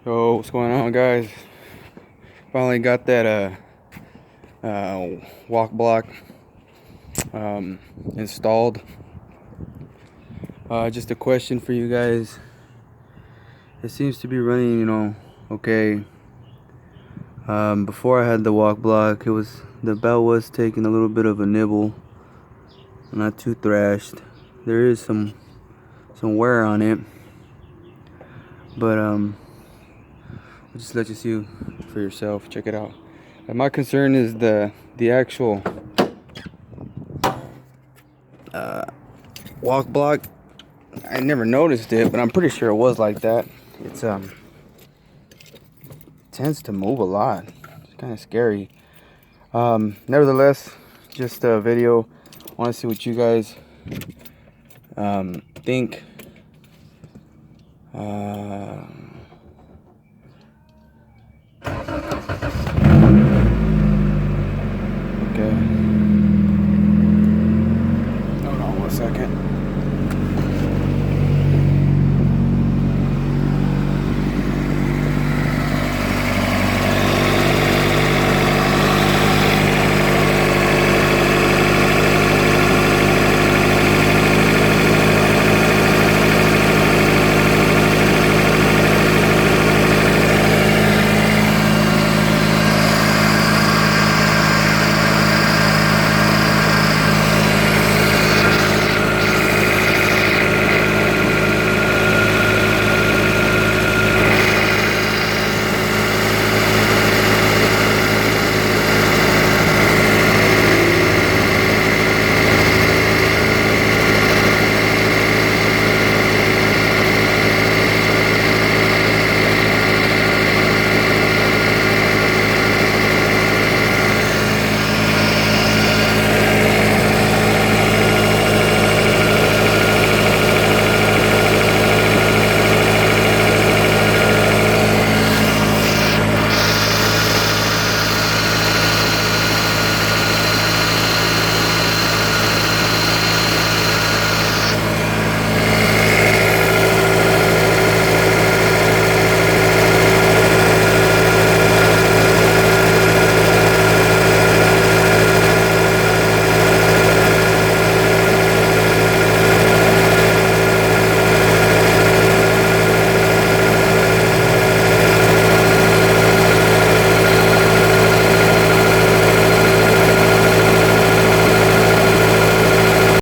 Yo, what's going on, guys? Finally got that walk block installed. Just a question for you guys. It seems to be running, okay. Before I had the walk block, the belt was taking a little bit of a nibble, not too thrashed. There is some wear on it, but I'll just let you see for yourself. Check it out. My concern is the actual walk block. I never noticed it, but I'm pretty sure it was like that. It's tends to move a lot. It's kind of scary. Nevertheless, just a video. I want to see what you guys think.